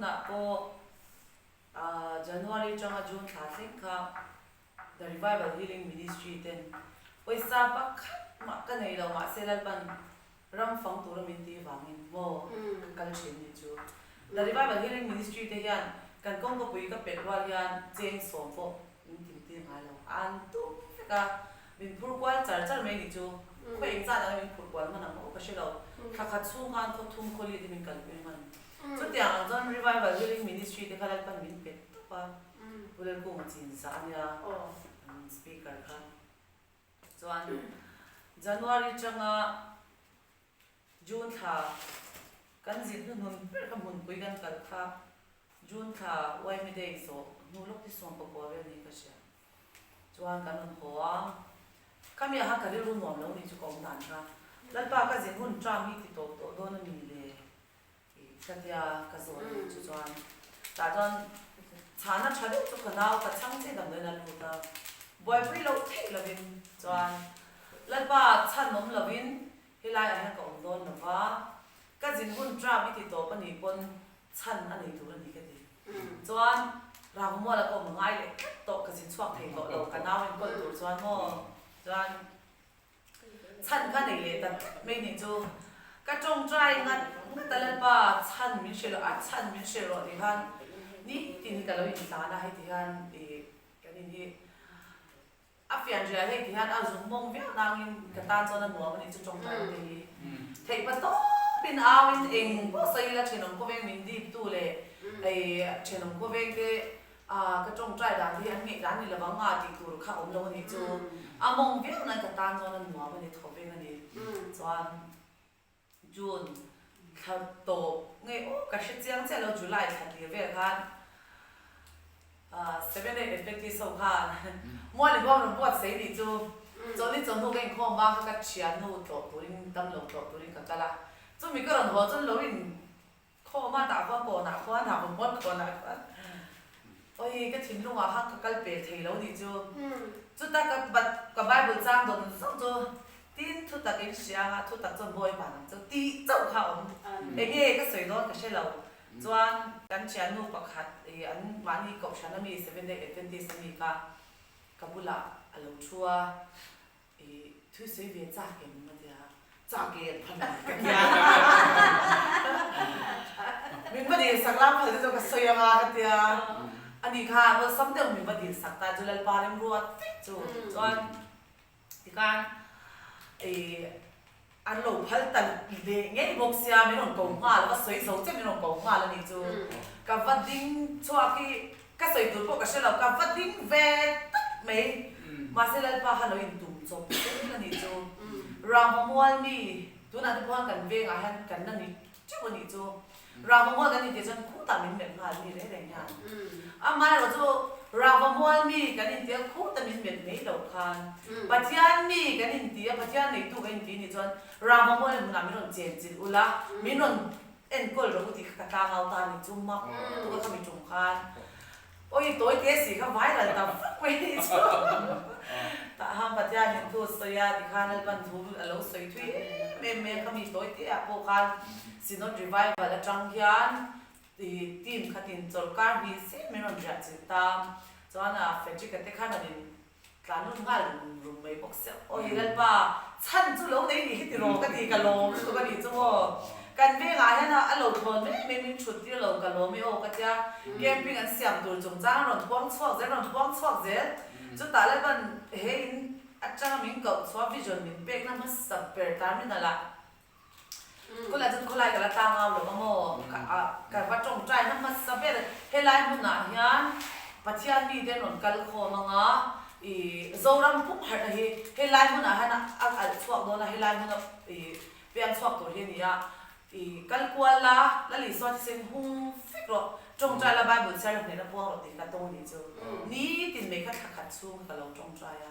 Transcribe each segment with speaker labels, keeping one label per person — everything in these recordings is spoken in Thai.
Speaker 1: na po January changa June tha sing kha the Revival Healing Ministry ten oisa pak ma ka nei lo ma selal pan ram phang tur min ti wangin mo kal chen ni chu the Revival Healing Ministry te hian kan kong ko pui ka petwal hian cheng som po min tim ti ma lo an tu ka min phur kwal char char mai ni chu ko eng cha da min phur kwal ma na mo ka she lo kha kha chu ngan ko thum kholi ti min kal pe man chu tiang John Revival Healing Ministry te khalal pan min pet tu pa ulen ko chin sa ania speaker kha chuan January changa June tha kan zin nun per ka mun pui kan kal kha June tha wai mi dei so nu lok ti som ko ko ve ni ka sha chuan kan hun hoa kami ha ka ri ru nom lo ni chu ko nan ka lal pa ka zin hun tra mi ti to to do na mi le ka tia ka zo ni chu chuan ta don chana chale chu ka naw ka chang che dam na lu ta boy pui lo thei la bin chuan lal pa chan nom la bin hilai a ha ka om don na wa ka zin hun tra mi ti to pa ni pon chan ani tu ni ka ti chuan ra mo la ko ngai le to ka zin chuak thei to lo ka naw in ko tu chuan mo chuan chan ka nei le ta me ni chu ka trong trai ngat ta lal pa chan min she lo a chan min she ro ni han ni tin ka lo in sa na hai ti han e ka ni a fian ja he ti han a zum mong via nang in ka tan cho na no ni chu trong trai ni thei pa to pin awin eng bo sai la chenom ko veng min di tu le ai chenom ko veng te ka trong trai dan hi an nge dan ni la ba nga ti tur kha om lo ni chu a mong via na ka tan cho na no ni tho veng ani chuan June kha to nge o ka shi chiang che lo July kha ti ve khan 7 day effective so khan mo le bom no bot sei ni chu cho ni chon no gen khom ba ka chian no to turin tam lo to turin ka kala chu mi ka ron ho chon lo in kho ma ta kho ko na kho na bom bot ko na oi ka thin lu nga ha ka kal pe thei lo ni chu chu ta ka Bible chang don so chu tin thu ta ken sia ha thu ta chon boy pa na chu ti chau kha om e nge ka soi don ka she lo chuan kan chian nu pakhat e an mani ko shana mi 7 day Adventist mi ka kabula alo chua e thu sei ve cha ke ma dia cha ke phan ka ya min ba di saklam phal jo ka soya ma ka tia ani kha bo samde mi ba di sakta julal parem ruat chu chuan ti kan e an lo phal tan de nge bok sia mi non ko ma la soi so che mi non ko ma la ni chu ka vading chua ki ka soi tu po ka she la ka vading ve tak mai ma se lal pa ha lo in tum cho la ni chu ra mo mi tu na tu kan ve nga han kan na ni chu ni chu ra mo kan ni te chan khu ta min me ma ni re re nya a ma ro chu ra mo mi kan ni te khu ta min me me lo khan pathian mi kan ni ti pathian nei tu kan ti ni chon ra mo le na mi ron chen chin ula mi non en kol ro ti ka ta ngau ta ni chu ma tu ka mi chung khan oi toi te si ka vai la ta kwe ni chu ta ham pathian ni tu so ya ti khan al ban thu alo soi thui me ka mi toi te a po khan sinon revival la chang hian ti team khatin chorkar bi se me ron ja chi ta chona fetchi ka te khan ani kanun ngal rum mai box oi lal pa chan chu lo nei ni ti ro ka ti ka lo chu ka ni chu ho kan ve ga ya na a lo thon me min chut ti lo ka lo me o ka tia camping an siam tur chung chang ron thuang chhuak ze chu ta la ban he in achang min ko chwa vision min pek na ma sap per terminal la ko la jun ko lai ka la ta ngau lo mo ka va chong trai na ma sap per he lai mu na hian pathian mi den on kal kho manga e zoram pum har hi he lai mu na hana al chhuak do na he lai mu na e pian chhuak to he ni ya e kal kwala la li so sen hung fikro trong trai la Bible sai ne na po ro ti ka to ni chu ni tin me kha khat chu ka lo trong trai ya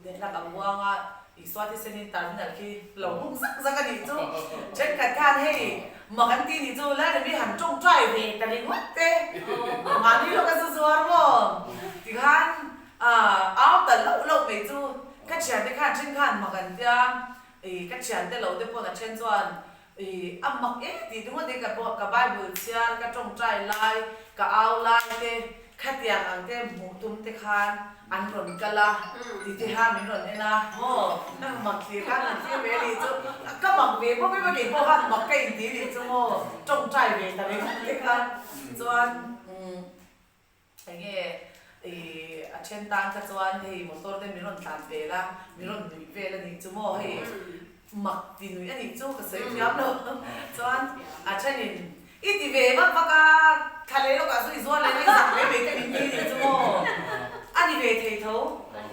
Speaker 1: de la ka wa nga i so ti sen ni terminal ki lo hung sak ka ni chu check ka kan he ma kan ti ni chu la de mi han trong trai ve ta ni wat te ma ni lo ka su su ar mo ti kan áo tần lâu mấy chú các trẻ để khăn trên khăn mà gần tia các trẻ để lâu để po là trên chuan amak ti dunga de ka Bible chiar ka tong trai lai ka au lai te khatiang ang te mutum te khan an ron kala ti te ha min ron ena ho na mak ti ka na ti ve li chu ka mak ve bo be ke bo han mak kai ti li chu mo tong trai ve ta ve te khan chuan a chen tang ka chuan hei motor te min ron tan ve la min ron nui ve la ni chu mo hei mak ti nui ani chu ka sei fiam lo chuan a chenin i ti ve ba ka khale lo ka su i zuan le ni sak ve ve ka ni ni chu mo ani ve thei tho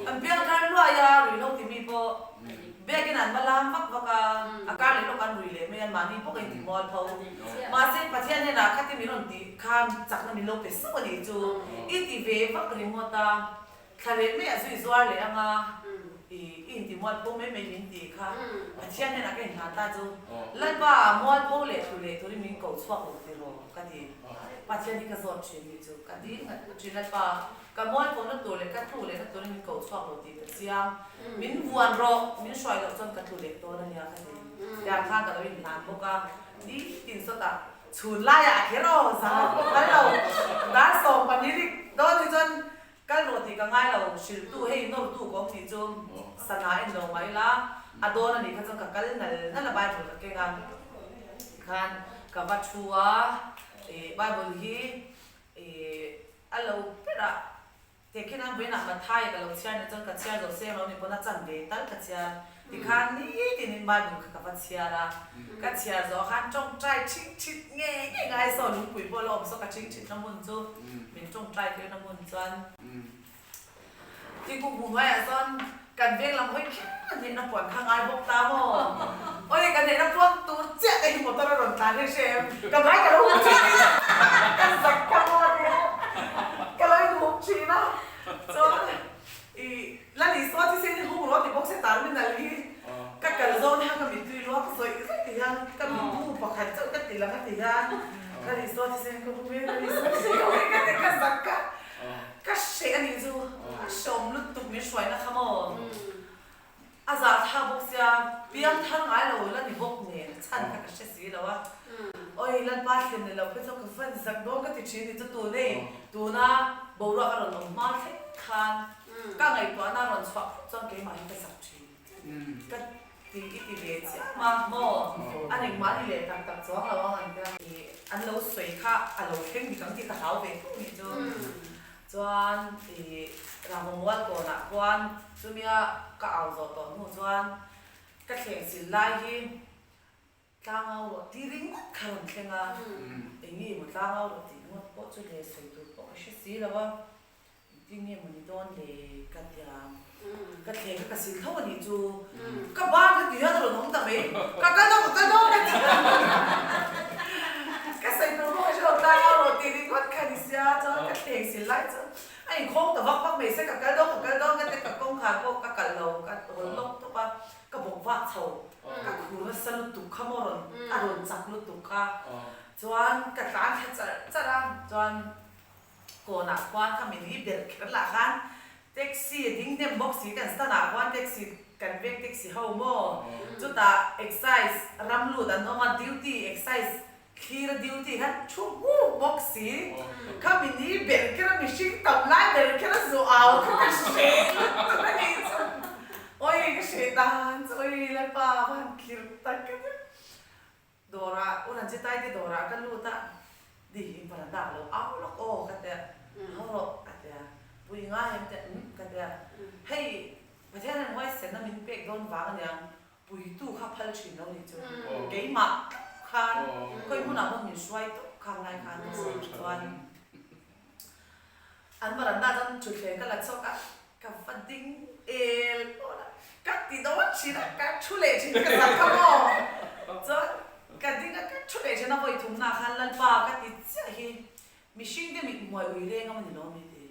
Speaker 1: an biang kan lo ya ri lo ti mi po be ke nan malam vak vaka akar le lo kan ri le me an mani po kai ti mol tho ma se pathian ne na khati mi ron ti kham chak na mi lo pe su ni chu i ti ve vak ri mo ta khale me a su i zuar le anga in ti mol po me min ti kha pathian ne na ke na ta chu lai ba mol po le thu ri min ko chwa ko ti ro ka ti pathian ni ka zot che ni chu ka ti chi lai ba ka mol po na to le ka thu le ka to ri min ko chwa ko ti ta chiang min vuan ro min swai lo chon ka thu le to na ya ka ti ya kha ka ri nan po ka ni tin so ta chun la ya ke ro sa ko ka lo da so pa ni ri do ti chon cái rồi thì cái ngay là sử tu hay nó tu có thì chung sana em đâu mấy lá à đó là những cái trong cái này nó là bài một cái ngam khan cái vật chua bài một hi alo biết à thì khi nào bên nào mà thay cái lồng xe này trong cái xe rồi xe nó thì có nó chẳng để tất cái xe thì khan ní thì nên bài một cái vật xe ra cái xe rồi khan trong trai chít chít nghe ngay sau lúc quỷ bao lâu sau cái chít chít nó muốn cho mình trong trai cái nó muốn choที่กูพูดไว้อะซ่อนกันเวียงลำห้อยแค่เนี่ยนับปวดข้างไอ้บอกตาโม่โอ้ยกันเนี่ยนับพวกตัวเจ๊ไอ้หมดตลอดตาเนี่ยเชฟกันไรกันลูกชีกันสักกันหมดเนี่ยกันเลยลูกชีนะซ่อนแล้วนี่ซ่อนที่เส้นหูรถที่พวกเส้นตาเป็นอะไรกันกันโซนเนี่ยกันมีตุยล้อสวยตีกันกันมีหูปากขัดเจ้ากันตีแล้วกันตีกันแล้วนี่ซ่อนที่เส้นก็พูดไม่ได้นี่ซ่อนที่เส้นก็ไม่ได้กันสักกันก็เสียนี่จูชมลุตุกไม่สวยนะคะโมอาจารย์ท่าบอกเสียเบี้ยงทั้งไงเราแล้วนี่บอกเนี่ยฉันก็เสียสีแล้ววะโอ้ยแล้วบ้านเห็นเนี่ยเราเพื่อนเราก็ฟันสักโดนก็ติดชีนี่จะตัวเนี่ยตัวน่ะบอกว่าเราลงมาเทคันก็ไงตัวน่ะเราชอบจนเกี่ยมาให้ไปสักชีก็ตีอีเวนต์มาโมอันนี้มาที่เลยต่างๆจ้องเราว่าอันนี้อันเราสวยค่ะอันเราเข้มดีจังที่ตาเขาเป็นผู้นี่จ้ะจวนเรามองว่าก่อนนะก่อนจุมีก็เอาจอตอนนู้นจวนก็แข่งสิไล่ที่ตั้งเอาที่ริงขนมแข่งอ่ะอย่างนี้มันตั้งเอาที่นู้นพอจุเลยสวยตัวพอเชื่อสิแล้วว่าที่นี่มันโดนเลยกันยามก็แข่งก็สิเท่านี้จูก็บ้านก็ตีให้เราหนุ่มแต่ไม่ก็ต้องกันก็ใส่ตัวพอชอบตั้งเอาที่ริงก็แค่นี้เสียจวนก็แข่งสิไล่จวนไอ้โค้งแต่ว่าพักไม่ใช่กับกระดองกันแต่กับกงขาพวกกับเรากับตัวลกตัวปะกับบอกว่าเท่ากับคุณว่าสรุปตุกขมรณอารมณ์จักรุตุกค่ะจวนกับการแค่จะรังจวนก่อนหน้าวันทำมินิเบิร์กันละกันแท็กซี่ดิ้งเดมบ็อกซี่กันสถานะวันแท็กซี่กันเวกแท็กซี่เฮาโม่จุดตาเอ็กไซส์รำลูดันโนมาดิวตี้เอ็กไซส์คีร์ดิวตี้ฮันชูบูบ็อกซี่ข้ามินิเบิร์กันมิชิงตับไล่เบิร์กันสู้เอาก็เชนนั่นเองโอ้ยก็เชนตานโอ้ยแล้วป้าพันคีร์ตักกันดอราอุนันจิตายที่ดอรากันรู้ตาดีอินพันดาเราเอาลูกโอ้กันแต่เอาลูกกันแต่ปุยง่ายแต่กันแต่ให้ประเทศนั้นไว้เสร็จนั้นมินเป็กโดนวางอย่างปุยตู้ข้าพัลชินเราเนี่ยจ้ะเก๋มากคันก็ยังมันมันมีสวยตุ๊กข้างในคันสวยจวนอันพันดาจนจุดเด่นก็หลักชอบกับฟันดิ้งกัดตีโดนชีนะกัดชุเล่ชีกันสักขโมยจนกัดดิ้งกัดชุเล่ชีนะพออีทุ่มนาคันลันป้ากัดตีเจ้าฮีมิชิงเดมิมวยอุยเร่งก็มันนี่น้องนี่ดี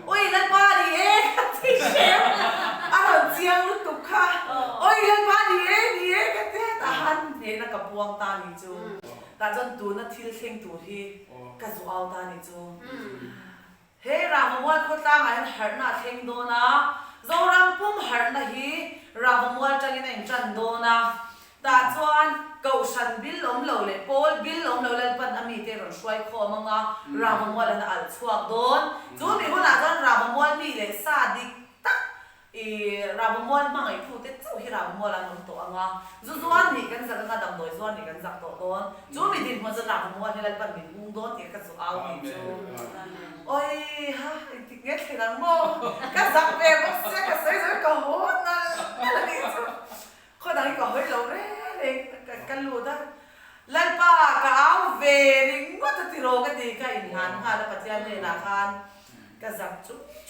Speaker 1: โอ้ยลันป้าดิกัดตีเชฟอารมณ์เจียงลุกตุกค่ะโอ้ยลันป้าดิกัดตีตาหันเนี่ยนักกับพวงตานี่จูแต่จนตัวนั้นที่เข่งตัวที่กัดจูเอาตานี่จูเฮ้รามวัวเขาตั้งไอ้หันหน้าเข่งโดนะเรารำปุ่มหันนะฮีรามวัวจังยังจันโดนะ ta chuan cậu sẵn bil ống lầu lệ Paul bil ống lầu lên phần ami tê rồi xoay khó mà ngà ra mà mua là al chuak đón chú mình hôm nào cho ra mà mua mi lệ sa đi tắc ra mà mua mà ngày thu tết cháu hi ra mà mua là nông tổ ngà chú chuan thì cái giặc ngà đầm nổi chuan thì cái giặc tổ đón chú mình thì mua cho ra mà mua thì lên phần mình uống đón thì cái số áo thì chú ôi ha thì nghe thì lắm mô cái giặc về bác sĩ cái sấy cầu hốt là đi chú khỏi đang có hơi lâu đấy cái lúa đó lần ba cái áo về thì ngót thì rồi cái gì cái hình hàn là bắt chân này là khan cái giặc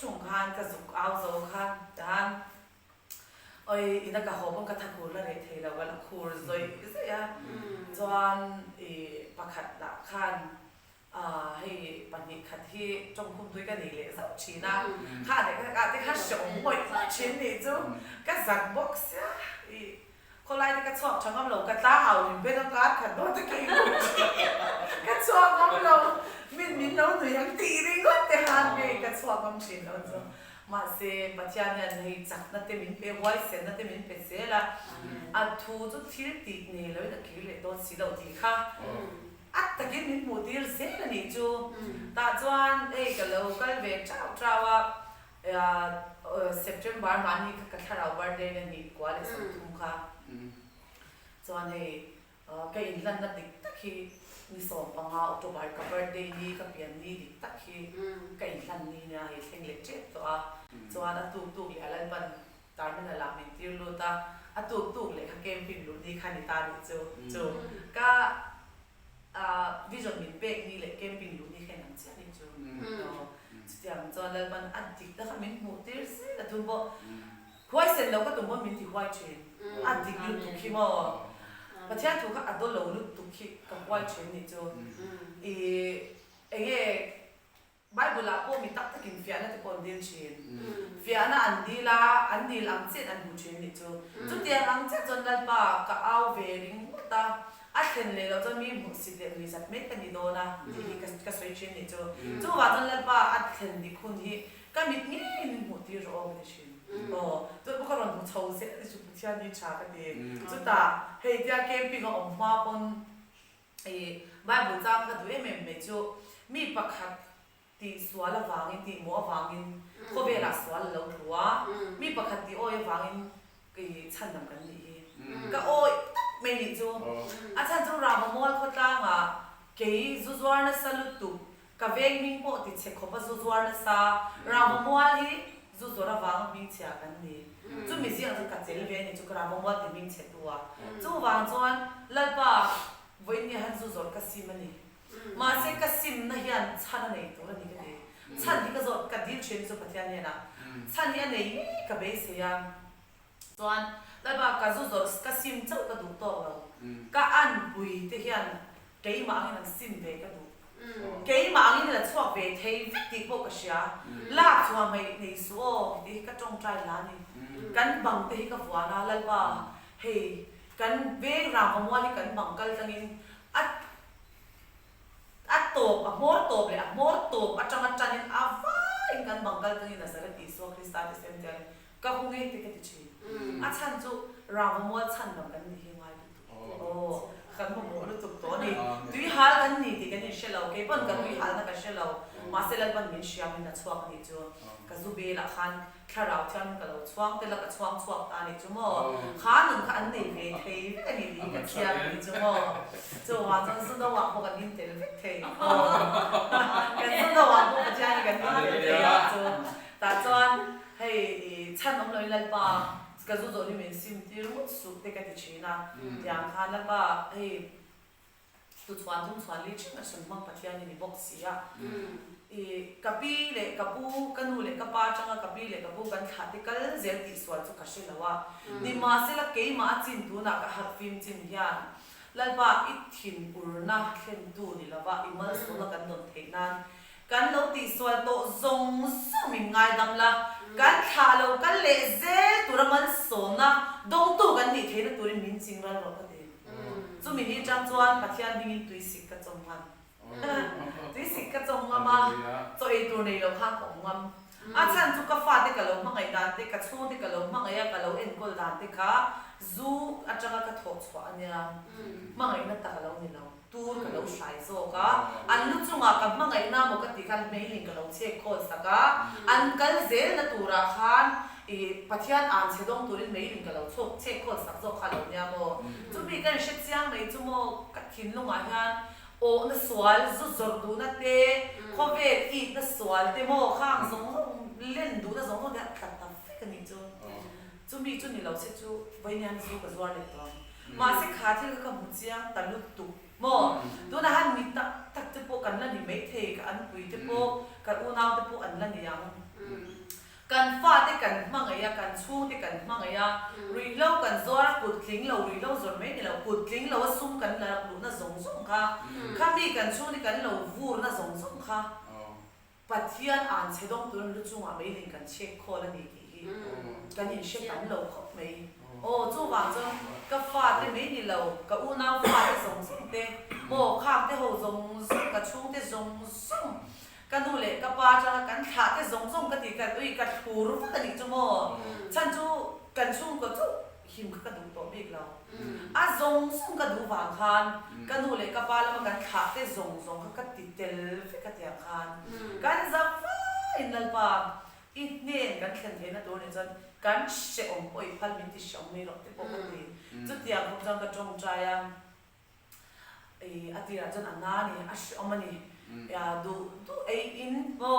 Speaker 1: chung khan cái dục áo dầu khan dan ôi ina cái hộp cái thằng cùi là để thấy là cái là cùi rồi cái gì à toàn bạc hạt là khan hay bản nhị khát thì trong khung túi cái này lệ dạo chỉ na khát để cái khát sống mọi chuyện này chứ cái giặc box áคนไล่ที่กระชอบช่างกำลังกระต้าเอาหนึ่งเป็นต้องการขัดโดนตะกี้กระชอบกำลังมินเราหนูยังตีนี่ก็แต่หันไปกระชอบกำชินเราจะมาเสปัจจัยนั้นให้จักนั่นเต็มินเป็นไว้เสนั่นเต็มินเป็นเสละอันทูจุดที่ติดนี่แล้วตะกี้เลยโดนสีเราตีค่ะอันตะกี้มินหมูตีเสละนี่จูตาจวนก็เราก็เวทเจ้าว่าSeptember มานี่ก็ถ้าเรา birthday นี่กว่าเลยสมทุนค่ะส่วนให้ก็อินลันนั่นดิตะคีมีสองปังหาออกตัวไปกับ birthday นี่กับเพียงนี่ดิตะคีก็อินลันนี่เนี่ยเห็นเล็กเจ็บตัวส่วนตุกเลยอะไรบ้างตอนนั้นเราไม่ตีรู้ตาตุกเลยค่ะเกมฟิล์มรู้ดีค่ะนี่ตาดิจูก็วิจารณ์มินเบกนี่เลยเกมฟิล์มรู้ดีแค่นั้นเสียดิจูอย่างจอนเลยมันอัดดิกนะคะมินหมูตีสิแต่ทุ่มบ่ห้วยเสร็จแล้วก็ตุ้มบ่มินที่ห้วยเชนอัดดิกลุกตุกขี้มั้งประเทศถูกค่ะอัดโดนเราลุกตุกขี้กับห้วยเชนนี่จ้ะใบบุหรี่พวกมีตักตะกินฟิอาน่ะที่คนเดียนเชนฟิอาน่ะอันดีละอันเจ็ดอันหูเชนนี่จ้ะจุดเดียวอันเจ็ดจนนั้นป่ะก็เอาเวริงตาอัดเห็นเลยเราจะมีหมูสิเดมีสัตว์เม็ดกันดีโดนะที่ก็สวยเชนนี่จ้ะจู่ว่าจนนั้นป่ะอัดเห็นดิคุณที่ก็มีนี่หมูที่เราเอาไปเชนจุดพวกเราต้องเช่าเสร็จจุดที่อันนี้ชากันดีจุดตาเฮียที่เกมปีก็ออกมาปนใบบุหรี่ก็ดูไม่จู่มีปักหัดที่สวนละวางอินที่หมัววางอินเขาเวลาสวนเราถัวมีปักหัดที่โอ้ยวางอินก็ชั้นนำกันดีก็โอ้ยไม่ดีจู่อาจารย์จู่รามมอลเขาตั้งกี่จุดวันนั้นสลุตุก็เวงมิงโปติเช็คเขาว่าจุดวันนั้นซารามมอลที่จุดระวางมิงเชียกันดีจู่มีเสียงจู่กัดเจลเวนี่จู่รามมอลที่มิงเช็คตัวจู่วางจวนลัลปะวันนี้ฮันจุดก็สิมันนี่มาเสกสิมนะยันชันนี่ตัวนี้ก็ดีชันที่ก็จะกัดดิลเชนจุดพัทยาเนี่ยนะชันยันนี่ก็เบสยังจวนแล้วบางก็จุดก็สิมเจ้าก็ดูตัวเราก็อันบุยที่ยันเกี่ยมาอันนั้นสิมเบก็ดูเกี่ยมาอันนี้แหละชอบเบทเฮวิติพวกก็เสียลากชัวไม่ในสัวที่ก็จงใจล้านี่กันบังที่ก็ฝัวนะแล้วบางเฮกันเวรามมัวที่กันบังกันตั้งอินอัดตบมอร์ตบเลยมอร์ตบจังนี่ว้าอินกันบังกันตั้งอินนะสารติสวคริสต์ที่เซนเจอร์ก็คงเห็นที่กันที่ฉันจู่รามมัวฉันบังกันนี่ยังไงโอ้กันมัวรู้จุกตัวนี่ดุยฮาลกันนี่ที่กันนี่เชลล์โอเคปนกันดุยฮาลนั่นก็เชลล์มาเซลล์ปันมินเชียมินนัดสวกนี่จู่ก็จูเบลขันคาราเทียนก็เราสวกแต่ละก็สวกตานี่จู่มั้งขาหนึ่งขันนี่เวทีกันนี่ดีกันเชียนี่จู่มั้งจู่ว่าจนสุดตัวพวกกันนี่เตลเวทีกันสุดตัวพวกกันจานี่กันนี่เตลจู่แต่จวนให้ฉันน้องเลยเลยป่ะก็จู่จู่นี่มันซิมที่รู้สุดเด็กที่ชีนะอย่างขันแล้วป่ะให้ตุชวนลิชิมันสมมติปัจจัยนี่บอกเสียกับปีเล็กกับปูกันหูเล็กกับป้าจังกับปีเล็กกับปูกันขาดที่กันเสียติสวนสุขเชลว่านี่มาเสละเกี่ยมาจินดูนักหัดฟิล์มจินยันแล้วว่าอิทธินปุรณะเข็นดูนี่แล้วว่าอิมันสุนักันนนเทนันกันเราติสวนโตจงสมิงไงดังละกันขาเรากันเละเจตัวมันสนนะดงตัวกันนี่เทนตัวมินจิงเราเราก็ดีจู่มินี่จังจวนปัจจัยมินตุยสิกกันจงมันตุยสิกกันจงมาจ่อยตัวในเราข้าของมัน อาฉันจุกฟ้าที่กะเรามั่งไงดานที่กะชูที่กะเรามั่งไงกะเราเอ็นกอลดานที่ค่ะจูอาจารย์กะทอดสวะเนี่ยมั่งไงนั่นตะกะเราเนี่ยเราตูร์กะเราใช้โซ่กะอันลุจุงอากับมั่งไงน้ามกติกันไม่ลิงกะเราเช็คโคสกะอันกัลเซลนัตูราขันปัจจัยอันเสดงตัวนี้ไม่ลิงกะเราเช็คโคสสักโซ่ขันเราเนี่ยโมจุบีกันเช็ดเสียงไม่จุโมกัดทิ้งลงมาฮันโอ้นั่นสวลจุจดดูนั่นเต้ข้อเวทอีนั่นสวลเต้โมข้างสงเล่นดูนั่นสงเนี่ยตัดตัดฟิกกันนี่จุบีจุนี่เราเช็ดจุไว้เนี่ยจูกับจวนเลยตัวมาเสกขาที่เขาบุญเสียงตัดลุกตุโมดูนะฮันมีตักเตปกันนั่นนี่ไม่เทกันปุยเตปกันอุณาวเตปอันนั่นนี่ยังกันฟาดที่กันมั่งไงกันชูที่กันมั่งไงรีเล่ากันจวดกุดทิ้งเรารีเล่าจนไม่เนี่ยเรากุดทิ้งเราว่าซุ่มกันแล้วรู้น่าสงสงค่ะข้ามีกันชูที่กันเราวูน่าสงสงค่ะปัจจัยอันเสดงตัวรู้จุงอ่ะไม่ลิงกันเช็คข้อแล้วนี่กี่กันยินเช็คกันเราเขาไม่โอ้จู่วางจนก็ฟาดที่ไม่เนี่ยเราก็อุณาวฟาดที่สงสงเต้โมข้ามที่เขาสงสงกับชูที่สงสงกันดูเลยกับป้าจะกันขาที่สงสงกันที่กันอุ้ยกันหูรู้กันอีกจังโมฉันจูกันชุ่มก็จูหิมกันดูตัวบิ๊กเราอ่ะสงสงกันดูวางคันกันดูเลยกับป้าแล้วมันกันขาที่สงสงกันติดเตลฟิกกันเตียงคันกันจะฟ้าอินลัลปาอินเนี่ยกันเขียนเห็นนะตัวนี้จนกันเชื่อมอุ้ยพันมินที่เชื่อมไม่หรอกที่ปกติจุดเดียวผมจังกระจงใจอ่ะอาทิตย์ละจนอันนั้นนี่อ่ะเชื่อมันนี่อย่าดูไอ้อินบ่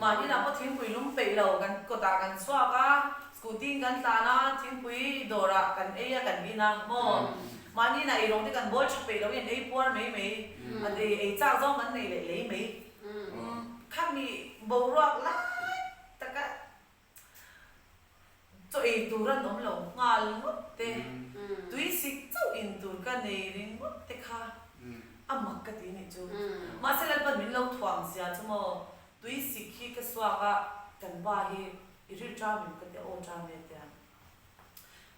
Speaker 1: มาที่เราก็ทิ้งปุ๋ยลุ่มไปเรากันก็ตากันสวากะสกูติ้งกันตานะทิ้งปุ๋ยโดระกันเอ้ยกันนี่นะบ่มานี่นะไอ้ลงที่กันบอลชไปเราเห็นไอ้ปวดไม่อันไอ้เจ้าจ้องมันนี่เลยไม่ข้ามีบ่รักละแต่ก็ตัวเองตัวรันน้องเรางานงดเตะตัวสิเจ้าอินตัวกันในริงงดเตะค่ะอามักกะตีนี่จูมาเสร็จแล้วมันมีเราทวงเสียจังโมตัวสิขี้ก็สวากะกันบ้าเฮอีริจามิก็เตะโอจามิเตะ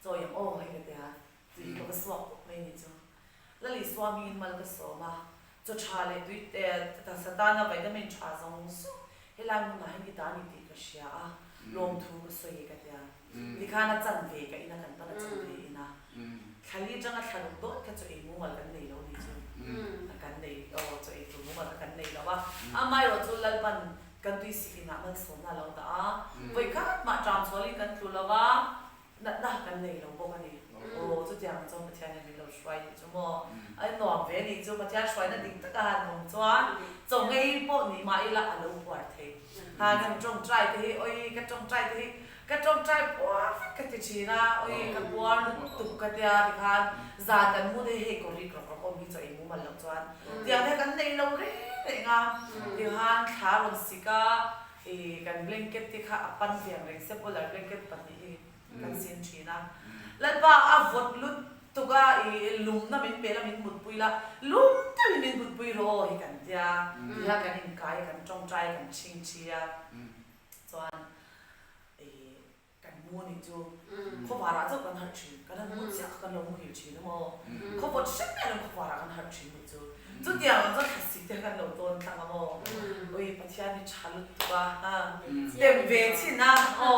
Speaker 1: จอยยังโอ้ให้ก็เตะตัวก็สวากไม่นี่จูแล้วลิสวามีนมาแล้วก็สวมาจะชาเลยตัวเตะแต่สตาร์น่ะไปแต่ไม่ชาสงสุเฮลังมันให้กิตานี่ตีก็เชียลงทุนก็สวยก็เตะดิคานะจันเวก็อินะกันปะนะจันเวอินะขาลีจังอ่ะทะลุโดดก็จะเอมูมันกันเลยเรานี่จูกันในจะไอ้ตัวมันกันในแล้วว่าไม่เราจะเล่นปันกันตุยสิกินะมันสมน่าเราแต่ไว้ก็มาจามสวลิกันตัวแล้วว่าน่ากันในเราบอกกันนี่โอ้จุดอย่างจงประเทศนี้เราช่วยจุ่มไอ้หน่อเวนี่จุ่มประเทศช่วยนั่นดิ่งตะการมองจวนจงไอ้พวกนี้มาอีละอันเราปวดเทหากันจงใจที่โอ้ยกันจงใจที่กันจงใจปวดกันที่ชีนะโอ้ยกันปวดตุกกันเดียร์ที่คันจานกันมูได้เฮกอริกรอกมีจะไอ้มูมันหลังจวนเดี๋ยวนี้กันในเราเรื่องงามเดี๋ยวฮันขาลงสิกากันเบลงเก็ตที่ข้าปั้นเสียงเลยเซปโปลาร์เบลงเก็ตปันนี้กันเสียงชีนะแล้วป้าอาฟดลุดตุกาลุมน่ะมินเปล่ามินบุดปุยละลุมน่ะมินบุดปุยรอให้กันเดียกันหินกายกันจงใจกันชิงเชียจวนกันมูนี่จูเขาว่าเราจะกันหัดชีกันมูเสียกันลงหิวชีนะโมเขาบอกเช่นนั้นเขาว่าเรากันหัดชีนี่จูจุดเดียวจะขัดสิทธิ์กันเราโดนทั้งโมโอ้ยปัจจัยนี่ชัลุตัวเต็มเวทีนะโอ้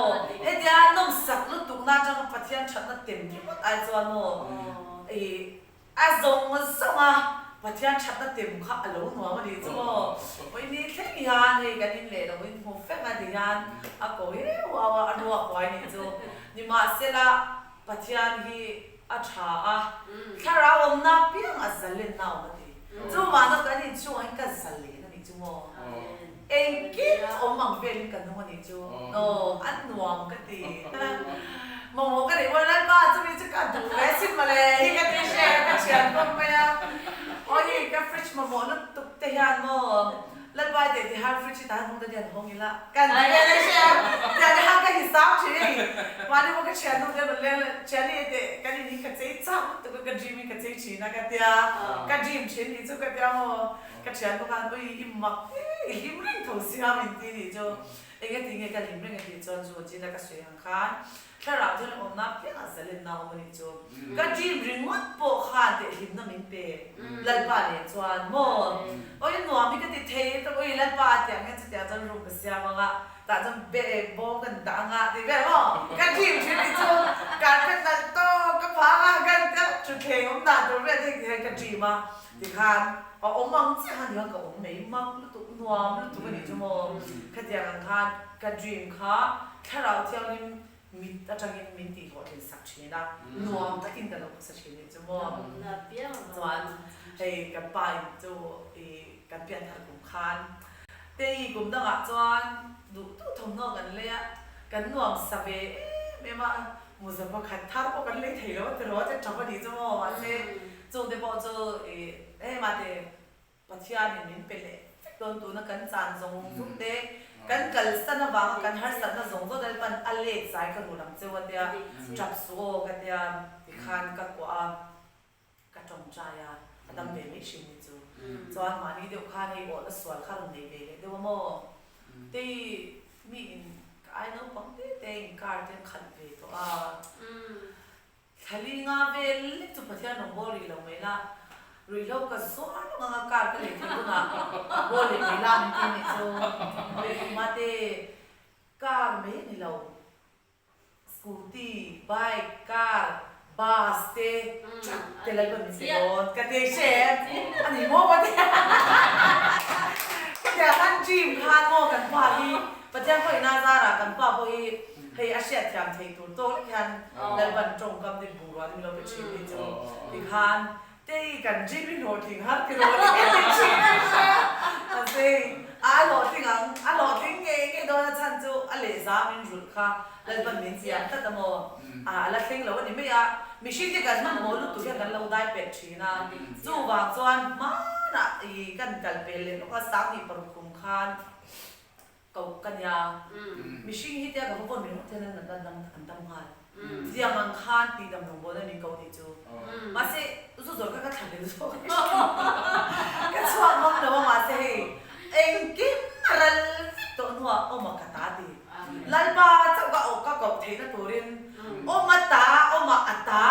Speaker 1: เฮ้ยเดี๋ยวน้องสักลุตุกน่าจะปัจจัยชัดน่ะเต็มที่หมดไอ้จวนโมไอ้ทรงสมาปัจจัยชัดน่ะเต็มค่ะอารมณ์หัวมันดีจูโมวันนี้แค่มีงานเลยกันนี่แหละเราวันนี้ผมแฝงมาดีงานอ่ะก็เฮ้ยว้าวอันว่าควายนี่จูนี่มาเสร็จละปัจจัยที่อาชาถ้าเราหน้าเพียงอาศัยเล่นน้ำมันดีจูมานักการนี่ช่วยกันสั่นเลยนั่นนี่จูโมเองกินอมมังเวลกันนู่นนี่จูโอ้อันหน่วงกันดีมองกันเลยว่านั่นบ้าจะมีจะการดูแลสิมาเลยที่กันที่แชร์กันเชียร์ก็ไม่อะโอ้ยกับฟริชมาหมอนั่นตุกเตียนโมแล้วไปเดี๋ยวที่ฮาร์ฟริชตาห้องเดียนห้องนี้ละกันเลยเชียร์เดี๋ยวห้างกันหิสาวชีวันนี้มันก็เชียร์นู่นเดียนเลยเชียร์นี่เด็กกันนี่กันเจ๊จ้าตุกกันจิมกันเจ๊ชีนะกันเดียกันจิมชีนี่จุกันเดียโมกันเชียร์ก็กันอุ้ยอิ่มมากอิ่มเร่งทุ่งเสียมินตีนี่จูเองก็ทิ้งกันอิ่มเร่งกันที่จนจูจีนักสวยงามถ้าเราจะเล่นอมน้ำเพียงอาศัยเล่นน้ำมันนี่จูก็จีบริงวัดโปขาดเด็กหิมน้ำมินเปย์เล่นป่าเนี่ยจวนโม่โอ้ยหนูมีก็ติดเทปโอ้ยเล่นป่าเตียงงั้นจะเตียง จนรู้กันเสียมั้งอ่ะแต่จนเบะโบกันดังอ่ะที่แบบว่ากันทีมชีวิตจูการเป็นนักโตก็พากันก็จุดเข่งผมด่าจนเรื่องที่กันทีมาที่คันเอามังจะหันยังกับไม่มังรู้ตัวนัวรู้ตัวนี่จูโมกันเดียวกันคันกันทีมค่ะแค่เราเที่ยวนี่มีแต่จังยังมีตีหัวเป็นสักชิ้นนะนัวแต่กินแต่เราสักชิ้นนี่จูโมส่วนไอ้กันไปจูไอ้กันเปลี่ยนทางกลุ่มคันแต่อีกลุ่มต่างๆจวนดูตู้ทำนองกันเลยอ่ะกันนัวสับเอ๋ไม่มามุสลิมขัดท่าพวกกันเลยเที่ยวแต่เราจะจับวันนี้จูโมว่าเจ้จงเดี๋ยวจูมาเดปัจจัยนี้เป็นเลยโดนตัวนักการจานทรงสุดเด็กกันกัลสันบางกันหาสันทรงตัวเดินปันอเล็กใจกันรู้ลำเจ้าเดียจับสู้กันเดียที่ขันกับกว่ากับจงใจอ่ะดำเบไม่ชิมจูจวนมานี่เดี๋ยวขันให้อดสวนขันในเบลเดี๋ยวว่าโม่ที่มีไอ้น้องปังที่เต็งการเต็งขันเบตัวทะเลงาเบลจุดพัทยาหนองบัวรีเราไม่ละรู้แล้วก็สวนงาการก็เลยที่ดูนะบัวรีไม่ละนี่ที่นี่จูเป็นมาเตการไม่นี่เราสกูตี้ไบค์การบัสเตเตลัยแบบนี้สิโดนกระเตเชฟอันนี้โม่ปะเนี่ยแต่ท่านจีมทานโม่กันป่าที่ประเทศพอยน่าจะรักกันป่าพอยให้อาเซียนทำให้ตัวโตเลยกันแล้วบรรจงกับในบัวที่เราไปชิมที่จูที่คันเต้กันจีบินโหทิ้งฮัทกิโลที่เป็นชิมเลยใช่ไหมอันนี้หลอดทิ้งหลอดทิ้งเงี้ยโดนฉันจูอะไรสามินจุดค่ะแล้วบรรมินเสียแต่ตโมแล้วทิ้งแล้ววันนี้ไม่อะมีสิ่งที่กันมันโมลุตุกันเราได้เป็ดชีนะจูบางส่วนมาน่ะอีกันกันเป็นเลยแล้วก็สร้างอีปรุคุมคันก็กันยามีสิ่งที่เดียวกับพวกนี้เท่านั้นนั่นอันตรายที่ยังมันคันตีดำลงบนนั้นมีเกาดีจูมาสิรู้สึกก็ทำได้รู้ก็ชอบมันเลยว่ามาสิเอ็งกินอะไรตัวหัวโอ้มาคาตาดีลัลบาเจ้าก็เอาก็เทนตัวรินโอ้มาตาโอ้มาอัตตา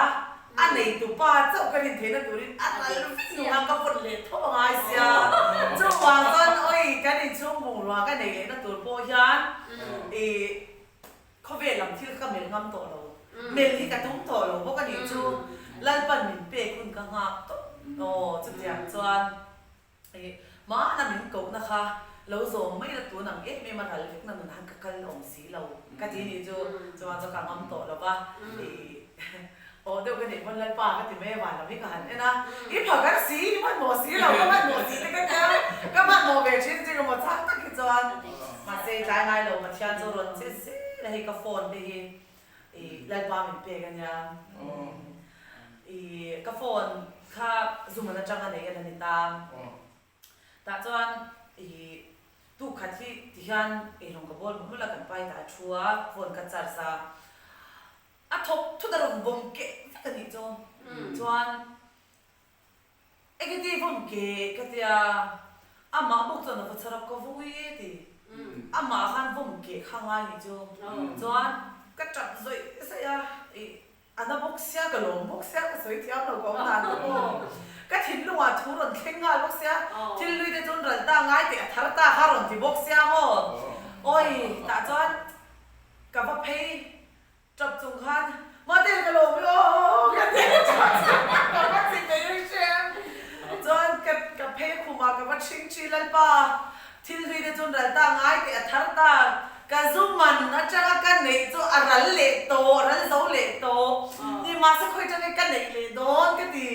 Speaker 1: อันไหนตัวป้าเจ้าก็เรียนเทนตัวรินอันไหนหนูทำก็คนเล็กเท่าไงเสียเจ้าว่ากันโอ้ยกันนี่ช่วงบุญว่ากันไหนนั่นตัวพ่อยันเขาเวลาที่เขาเมลงำตัวเราเมลที่กระตุ้งตัวเราเพราะกันนี่ช่วงลัลปันมินเป้คุณกังหักตัวโอ้จุดเดียวจวนมาหน้ามินกุกนะคะเราส่งไม่ละตัวหนังไม่มาถ่ายเล็กนั่นหันกับกันลงสีเรากะทีนี้จะมาจะกังงำตัวเราปะโอ้เดี๋ยวกันเห็นวันละป่าก็ติไม่หวานเราไม่กันนะอีผักกันสีมันหมดสีเราก็มันหมดสีเลยกันแล้วก็มันหมดแบบชิ้นจริงหมดทั้งตะกี้จวนมาเซใจง่ายเรามาเที่ยวจรนเซ่แล้วให้กาโฟนไปแล้วป่ามันเปย์กันยังกาโฟนข้าซูมันจะจังกันเองกันนี่ตามแต่จวนทุกขัดที่ฮันลงกระบอกเมื่อเรากันไปแต่ชัวฝนกระจัดซะทบทุกตลอดบ่มเกะกันนี่จวนเอกที่บ่มเกะก็ที่มาบอกตัวนั้นก็ชอบก็วุ่ยดีมาขันบ่มเกะข้างล่างนี่จวนกระจัดสวยเสียอันนั้นบอกเสียก็ลงบอกเสียก็สวยที่เราก็นานก็ทิ้งลงอ่ะทุรนเข่งง่ายบอกเสียทิ้งลุยได้จนรันตาง่ายแต่ทาร์ตาฮารอนที่บอกเสียหมดโอ้ยแต่จวนกับว่าเพย์จับจุงคันมาเดินกันลงโอ้กันเดินจับกับว่าสิ่งไม่ได้เชื่อจวนกับเพย์คุมากับว่าชิงชีลันป้าทิ้งลุยได้จนรันตาง่ายแต่ทาร์ตาก็ซุ่มมันนะจ๊ะกันไหนจู่รันเละโตรันเสาเละโตนี่มาสักคนจะได้กันไหนเลยโดนก็ดี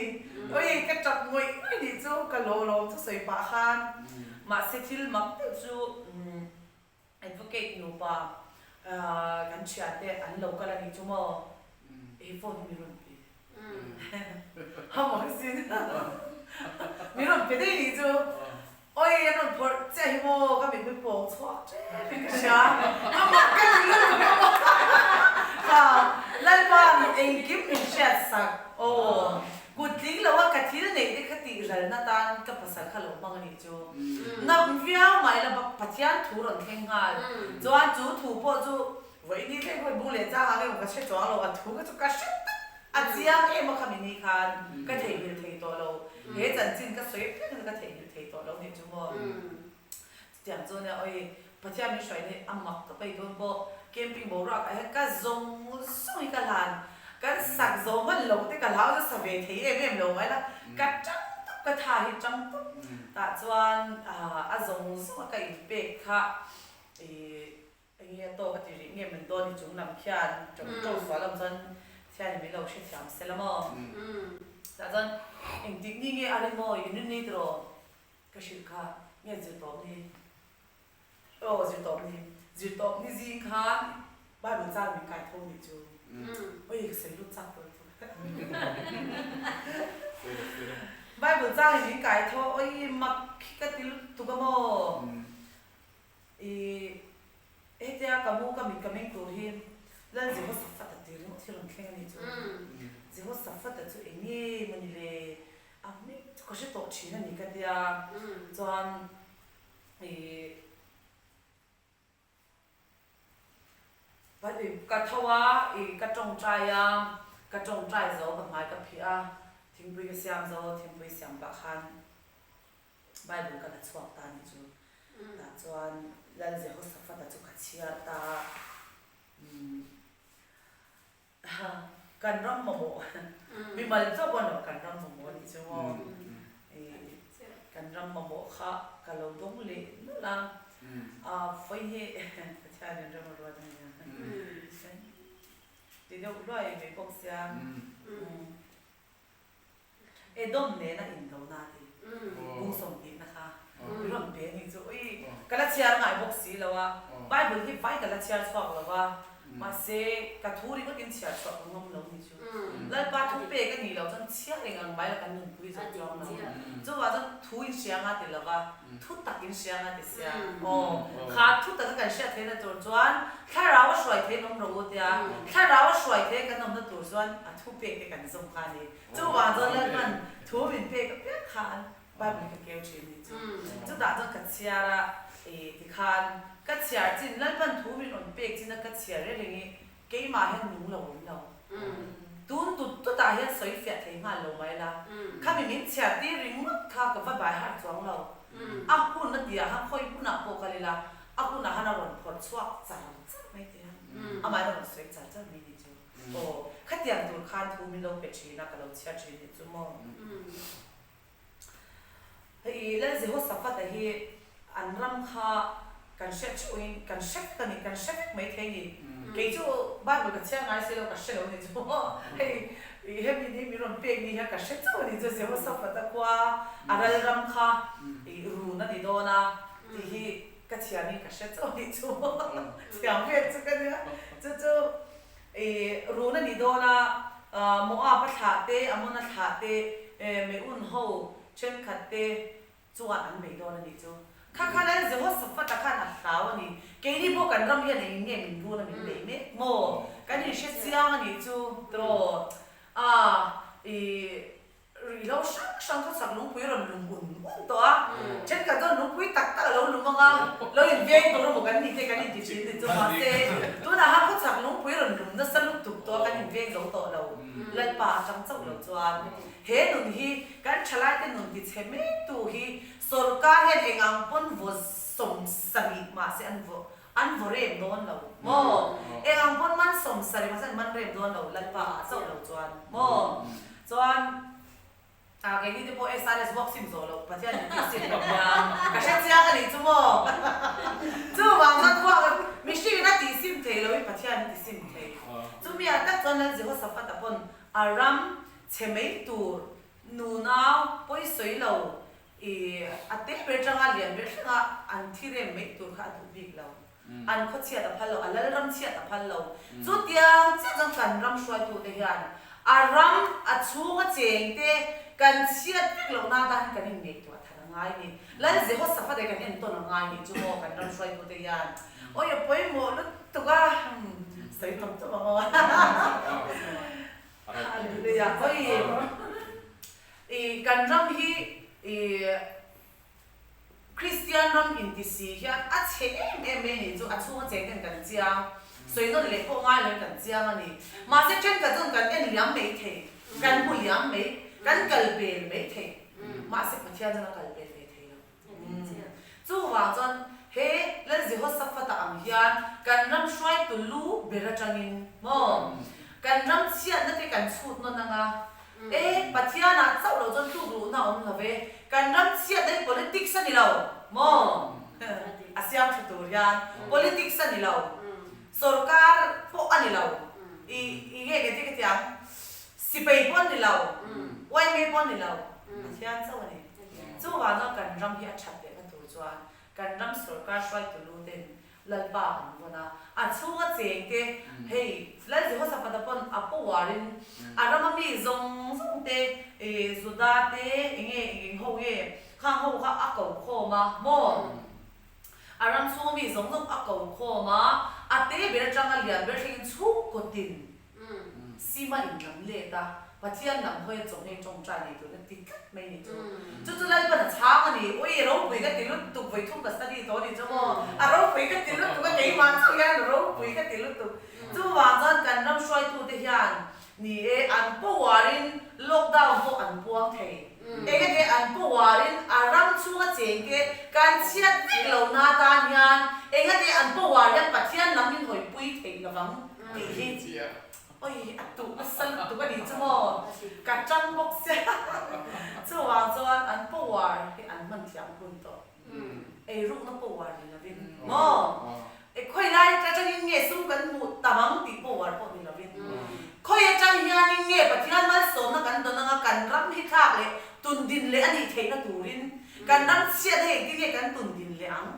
Speaker 1: โอ้ยก็จับงวยไม่ดีจู่ก็โลจะใส่ปากคันมาเสถิลมักจู่ไอ้พวกเก่งหนูป่ากันเชียร์เด็กอันโลกอะไรนี่จู่มั้งโฟนมีรุ่นปีฮะมั้งสิมีรุ่นปีได้นี่จู่โอ้ยยันรุ่นพอเจ้าหิมะก็มีไม่ปองชัวเจ้าเป็นกระชากมามักกันเลยค่ะแล้วบ้านเองกิฟต์เป็นเชฟสักโอ้กูทิ้งแล้วว่ากะทิเนี่ยได้คติอะไรน่าตานกับภาษาขลุ่มบางนี่จู่นับวิวไม่ละบักพัทยาทูรันแข่งกันจู่จู่ทูพอจู่วันนี้แค่คนบุเล่จ้าอะไรมันก็เช็ดจ้าเราทูก็จะกระเช็ดอาเจียงมาคำนี้กันก็เทวิลเทตัวเราเฮ้จันจินก็สวยเพื่อนก็เทวิลเทตัวเราเนี่ยจู่ว่าอย่างจู่เนี่ยโอ้ย ประเทศมีช่วยเนี่ยมักก็ไปดูบ่เกมปิ้งบ่รักไอ้ก็ซงส่งกันหลานก็สักซงมันลงที่กันแล้วจะสบายที่เอ็มลงไว้ละก็จังก็ถ่ายจังแต่จวนซงส่งก็อีเบกค่ะเตัวก็จะเงี้ยมันตัวนี่จุ่มน้ำเขียนจุ่มโจ้สวนลำซันเที่ยนี่ไม่เราเชื่อมเสร็จแล้วมั้งแต่จวนเองดิ้งนี่เงี้ยอะไรมั้งอยู่นี่ตัวก็ชื่อค่ะเงี้ยจุดตบนี่จุดตบนี่จริงค่ะบ้านมันจ้างมีไก่ทอดนี่จูโอ้ยเสียรู้จักตัวบ้านมันจ้างมีไก่ทอดโอ้ยมักขี้กระติลตุกมั้งเจ้ากับมูกับมีกับมิงตัวเห็นแล้วจะว่าสัฟฟัดตัวเรื่องที่เราแข่งนี่จูจะว่าสัฟฟัดตัวเองนี่มันนี่เลยนี่ก็ใช่ตัวชีนนี่กันเดียจวนกระทว่ากระจงใจกระจงใจโซ่กับไม้กับพี่ทิ้งไปกับเสียงโซ่ทิ้งไปเสียงปากคันใบบุกกระชวกตานี่จูแต่จวนแล้วจะเขาสัฟฟัดตัวกัดเชียร์ตากันร่ำโมโหมีมันชอบวันหรอกันร่ำโมโหนี่จูกันร่ำโมโหค่ะกันเราต้องเล่นนั่นละไฟเฮ่ใช่เรื่องรำรัวจังเลยเดี๋ยวด้วยไม่บอกเสียดมเนี่ยนะอินโดนาทีบุ้งส่งดีนะคะเรื่องเบี้ยนี่จูกันละเชียร์ไงบอกสีแล้วว่าไบเบิลที่ไฟกันละเชียร์ชอบแล้วว่ามาเสกระทู้นี่ก็กินเชียร์ชอบงงลงนี่จูแล้วบ้านทุกเป๊กันนี่เราจนเชียร์เองไม่ละกันหนึ่งคุยจนจองแล้วจูว่าจนทูอินเชียร์มาติแล้วว่าทุกตักอินเชียร์มาติเสียขาทุกตักกันเชียร์เทนตัวจวนแค่เราสวยเทนน้องรู้เดียแค่เราสวยเทกันน้องตัวจวนทุกเป๊กันสำคัญนี่จูว่าจนแล้วมันทูอินเป๊ก็เป๊กขาบ้านมันก็เกี่ยวชีวิตจูด่าจนกัดเชียร์ละที่ขากัดเชียร์จริงแล้วมันทูอินอ่อนเป๊กจริงนะกัดเชียร์เรื่องนี้เกี่ยมาให้หนุ่มเราตัวตาเห็นสวยเฟียดที่งานลงไว้ละข้ามีมิตรเชียร์ที่ริมข้ากับว่าใบหาดจวงเราคุณนั่นเดียฮะคอยคุณนักโปกันเลยละคุณนักฮานารุนพอดสวกจังไม่เดียไม่เราสวยจังไม่ดีจูขัดยังตัวข้านทูมิโลเป็ดชีนักเราเชียร์ชีนิจูมองแล้วจะหัวสับฟัดแต่ที่อันรำคากันเช็คช่วยกันเช็คกันนี่กันเช็คไม่เท่นี่เกี่ยวบ้านเรากันเชียร์ง่ายสิเรากันเช็คเราเนี่ยจูมีมีรอนเปียกนี่ฮะกันเช็คตัวนี่จะหัวสับฟัดแต่กว่าอะไรรำคารู้นั่นดีโดนะที่กัจฉานี่กัจฉาตัวนี่จูเสียงเวทจุกันเนี่ยจู่รู้นั่นดีโดนะมัวพัฒนาเตอมุนัฒนาเตไม่อุ่นหูเช่นขัดเตจวนอันไม่โดนนี่จูข้าแล้วจะว่าสัฟตะข้าหนักสาวนี่เกี่ยนี่พวกกันรำยันเงี้ยมันรู้นะมันเลยไม่โมกันนี่เชื่อเสียงนี่จูตัวเราช่างก็สักลุงปุยเราลุงบุญตัวเช่นกันตัวลุงปุยตักเราลุงมังเราอย่างเงี้ยตัวเราบอกกันนี่เท่กันนี่ที่ชิ้นที่ตัวมาเซ่ตัวน่ะฮะก็สักลุงปุยเราลุงนั่นสรุปถูกตัวกันอย่างเงี้ยเราตัวเราเล่นป่าจังเจ้าเราจวนเห็นหนุ่มฮีการฉลาดแต่หนุ่มที่เช่นไม่ตัวฮีสุรการเห็นเองอังปนวัวสมสมิมาเสียอันวัวเรียมโดนเราโมเองอังปนมันสมสมิมาเสียมันเรียมโดนเราเล่นป่าเจ้าเราจวนโมจวนแกนี่ที่พอSRS boxing โซโล่ประเทศนี้สิ่งแบบนี้ก็เช่นเสียกันนี่จู่บางคนว่าไม่ใช่นักที่สิ่งเทเลยประเทศนี้สิ่งเทจู่มีอะไรตอนนั้นจะว่าสัฟฟัดปนอารมณ์เชื่อไม่ตัวนูน่าพอยสวยเราอัตเตอร์จังอะไรอย่างเงี้ยอันที่เรียนไม่ตัวข้าดูบิ๊กเราอันเขาเชียร์แต่พันเราอันแล้วรำเชียร์แต่พันเราจู่เดียงเจ้าจังกันรำช่วยตัวเดียนอารมณ์อัดชูก็เจ๋งเต้กันเชียร์ที่เราหน้าด้านกันนี่ตัวทางง่ายนี่แล้วจะหัวสัฟได้กันเห็นตัวง่ายนี่จู่โมกันรำช่วยตัวเดียนโอ้ยไปหมดแล้วตัวก็ใส่ทำตัวมาอะไรเลยโอ้ยกันรำที่คริสเตียนรำอินทิซีเฮียอัดเชนี่จู่อัดชูก็เจ๋งกันเจียง所以那里不爱人กันเจียงนี่มาเช่นกันจนกันเลี้ยงไม่เทกันผู้เลี้ยงไม่กันกัลเบลไม่เทมาเช่นประเทศนั้นกัลเบลไม่เทแล้วจู่ว่าจนเฮ้แล้วจะหัวสั chuan kan ram shwai tu lu bera changin mo kan ram chiat na te kan chut no nanga pathiana chau lo jon tu ru na om love kan ram chiat dai politics ani lo mo asiam thuturian politics ani lo sarkar po ani lo i ge ge ti tiang sipei pon ni lo wai me pon ni lo pathian chau ani chu wa no kan ram hi a that de ka tu chuan kan ram sarkar shwai tu lu den lalpa an bona a chunga cheng te hei lai je ho sa pada pon apo warin arama mi zong zong te zuda te enge eng ho ye khang ho kha akau kho ma mo aram chunga mi zong zong akau kho ma ate ber changa lian ber thing chu ko tin sima in lam le ta pathian nam hoi chong heng chong cha ni tu na ti kat mai ni chu chu lai pa na chang ani oi ro pui ka ti lu tu vai thu ka study to ni chu mo a ro pui ka ti lu tu ka kei man chu ya ro pui ka ti lu tu chu wa zan kan ram shwai tu te hian ni an po warin lockdown po an puang thei ga te an po warin aram chu nga cheng ke kan chiat lo na ta hian ga te an po warin pathian namin hoi pui thei na wang ti hi oi tu asal tu ka di chu mo ka chang bok se chu wa chuan an po war hi an man thiam hun to ru na po war ni la vin mo khoi lai ta chang nge sum kan mu tamang ti po war po ni la vin khoi chang hian nge pathian mal so na kan don na kan ram hi thak le tun din le ani thei na turin kan ram sia he ti nge kan tun din le ang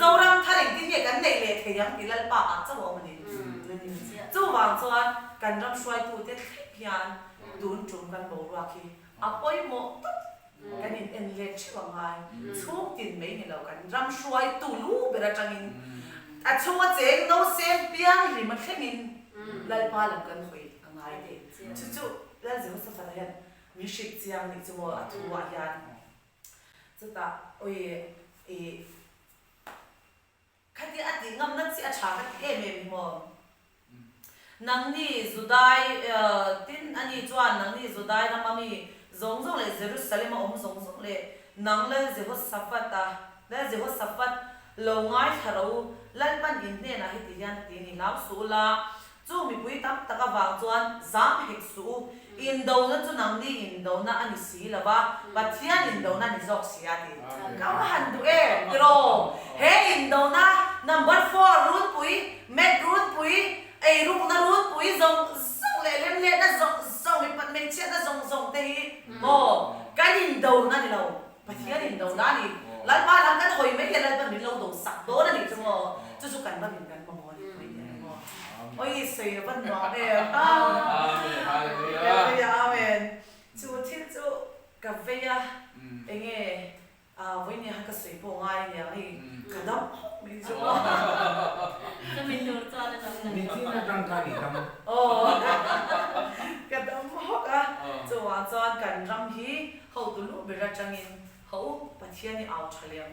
Speaker 1: zoram thareng ti nge kan nei le theyam ti lal pa a chaw mani chu wa chuan kan ram shwai tu te hian tun chung kan bo ra khi apoi mo kan in en le chwa ngai chuk tin mai ni lo kan ram shwai tu lu bera changin a chunga cheng no sem piang ri ma thengin lal pa lam kan khoi angai de chu chu lal je sa fa hian mi shik chiang ni chu mo a thu wa hian chu ta oi khati ati ngam na chi a tha ka em mo nang ni zudai tin ani chuan nang ni zudai na mami zong zong le Jerusalem om zong zong le nang le je ho safata le je ho safat lo ngai tharo lan pan in ne na hi ti yan ti ni lau su la chu mi pui tam taka wang chuan zam hek su in do na chu nang ni in do na ani si la ba pathian in do na ni zok sia ti ka han du tro he in do na number 4 root pui met root pui ruk na root pui zong zong le lem le na zong zong mi pat men chia na zong zong te hi mo kan in do na ni lo pathian in do na ni lan ba lan kan hoi mai lan ban min lo do sak do na ni chu mo chu chu kan ba min kan mo ni pui mo oi sei ban no amen chu tin chu ka ve ya enge với nhà cái sấy bộ ngay nhà thì cả đống mình cho
Speaker 2: mình đồ cho nên là
Speaker 3: mình chỉ là răng cái gì không
Speaker 1: cả đống hốc à cho cho cần răng hi hậu tụi lúc bị ra trăng in hậu bát thiên ni áo chả liền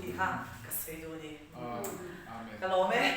Speaker 1: thì ha cái sấy đồ đi cái lỗ mấy